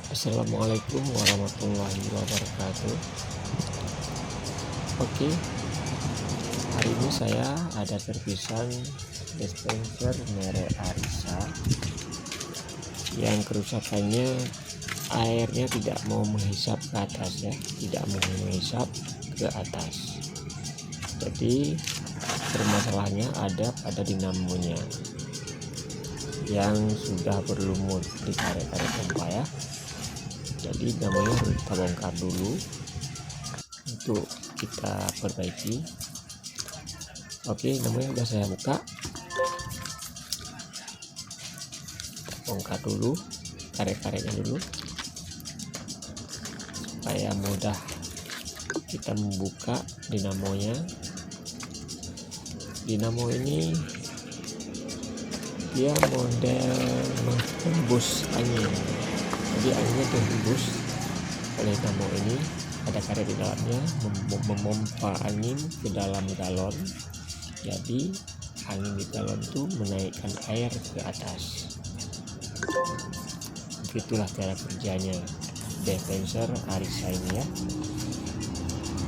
Assalamualaikum warahmatullahi wabarakatuh. Oke, hari ini saya ada servisan dispenser merek Arisa yang kerusakannya airnya tidak mau menghisap ke atas ya, tidak mau menghisap ke atas. Jadi permasalahannya ada pada dinamonya yang sudah berlumut di karet-karet pompa ya. Jadi namanya kita bongkar dulu untuk kita perbaiki. Oke, namanya udah saya buka, bongkar dulu karet-karetnya dulu supaya mudah kita membuka dinamonya. Dinamo ini dia model menghembus angin, jadi anginnya dihembus oleh dinamo ini. Ada karet di dalamnya memompa angin ke dalam galon, jadi angin di galon itu menaikkan air ke atas. Begitulah cara kerjanya dispenser Arisa ini ya.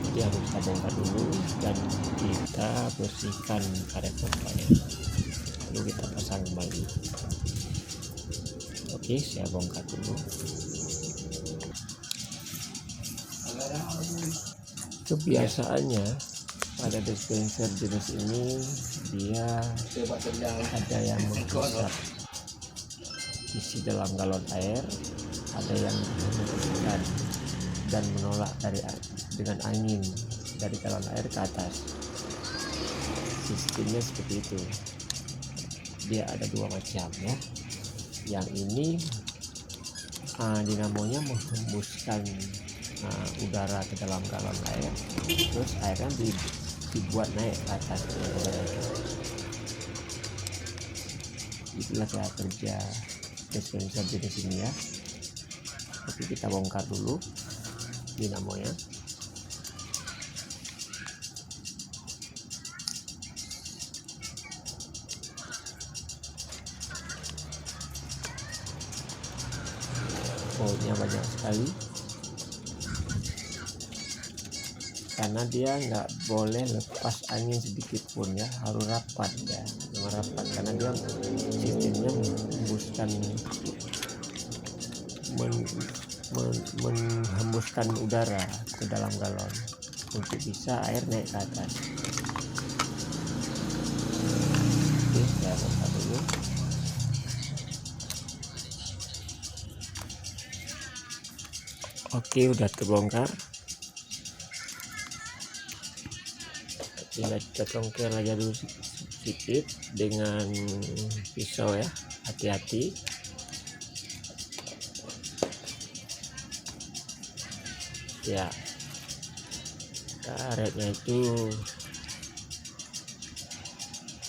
Jadi harus kita bongkar dulu dan kita bersihkan karet pompanya, lalu kita pasang kembali. Oke, saya bongkar dulu. Kebiasaannya pada dispenser jenis ini dia ada yang menghisap isi dalam galon air, ada yang menghembuskan dan menolak dengan angin dari galon air ke atas. Sistemnya seperti itu. Dia ada dua macam ya. Yang ini dinamonya menghembuskan udara ke dalam galon air, terus airnya dibuat naik ke atas. Itulah cara kerja dispenser jenis ini ya. Tapi kita bongkar dulu dinamonya. Bautnya banyak sekali karena dia nggak boleh lepas angin sedikit pun ya, harus rapat ya, merapat karena dia sistemnya menghembuskan udara ke dalam galon untuk bisa air naik ke atas. Oke, saya bongkar dulu. Oke, udah terbongkar. Tinggal kita congkel aja dulu sedikit dengan pisau ya, hati-hati. Ya, karetnya itu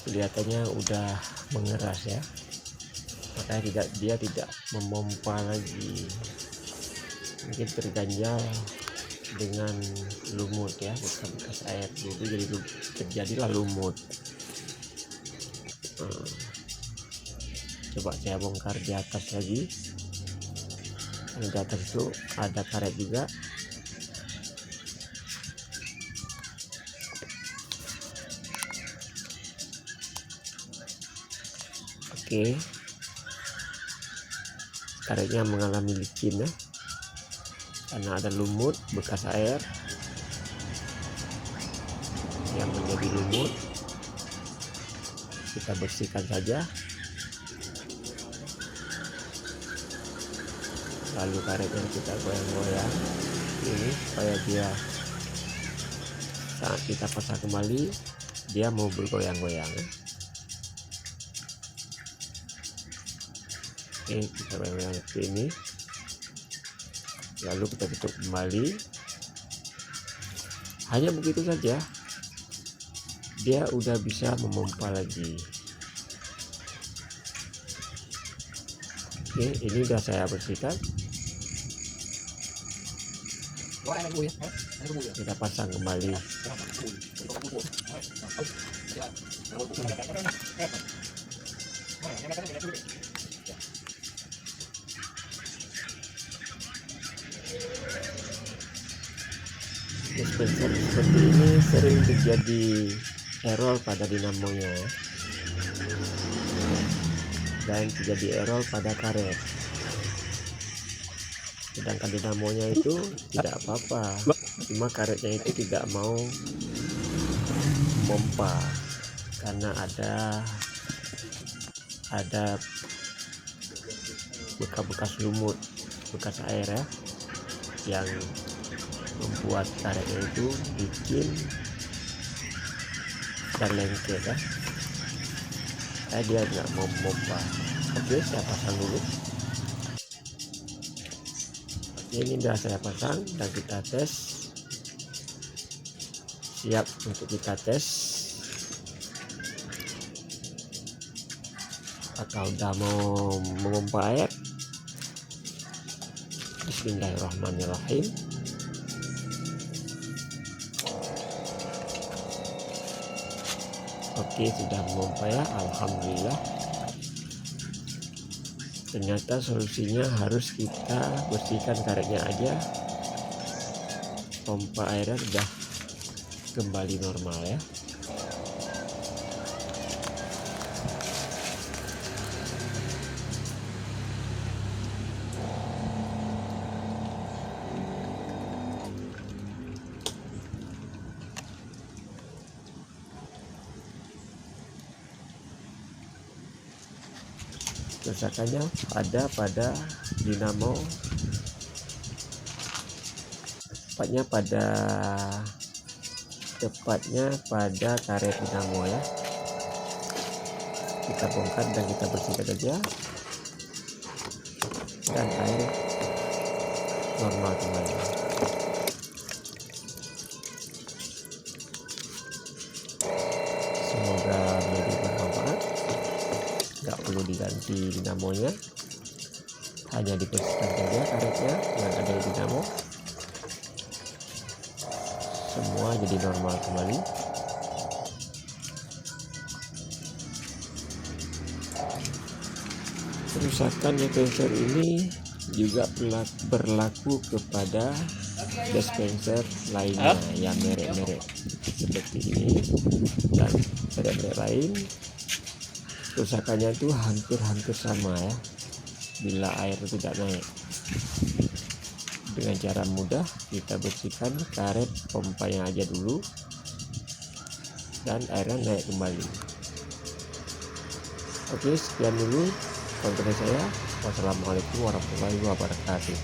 kelihatannya udah mengeras ya, makanya dia tidak memompa lagi, mungkin terganjal dengan lumut ya, bekas air dulu jadi terjadilah lumut. Coba saya bongkar di atas lagi. Di atas itu ada karet juga. Oke, karetnya mengalami licin ya, karena ada lumut bekas air yang menjadi lumut. Kita bersihkan saja, lalu karetnya kita goyang-goyang ini supaya dia saat kita pasang kembali dia mau bergoyang-goyang ya. Oke, kita goyang seperti ini, lalu kita tutup kembali. Hanya begitu saja dia udah bisa memompa lagi. Oke, ini udah saya bersihkan. Kita pasang kembali. dispenser seperti ini sering terjadi error pada dinamonya ya, dan terjadi error pada karet. Sedangkan dinamonya itu tidak apa-apa, cuma karetnya itu tidak mau memompa karena ada bekas lumut, bekas air ya, yang membuat karetnya itu bikin dan lengket ya. Dia nggak mau memompa. Oke, saya pasang dulu. Ini sudah saya pasang dan kita tes. Siap untuk kita tes atau udah mau memompa air. Bismillahirrahmanirrahim. Oke, sudah memompa ya, alhamdulillah. Ternyata solusinya harus kita bersihkan karetnya aja, pompa airnya sudah kembali normal ya. Kerusakannya ada pada dinamo, tepatnya pada karet dinamo ya. Kita bongkar dan kita bersihkan aja, dan air normal kembali. Semoga menjadi bermanfaat. Nggak perlu diganti dinamonya, hanya dibersihkan saja karetnya yang ada di dinamo, semua jadi normal kembali. Kerusakan dispenser ini juga berlaku kepada dispenser lainnya yang merek-merek seperti ini dan merek-merek lain. Kerusakannya itu hampir sama ya, bila air tidak naik. Dengan cara mudah kita bersihkan karet pompanya aja dulu dan airnya naik kembali. Oke, sekian dulu konten saya. Wassalamualaikum warahmatullahi wabarakatuh.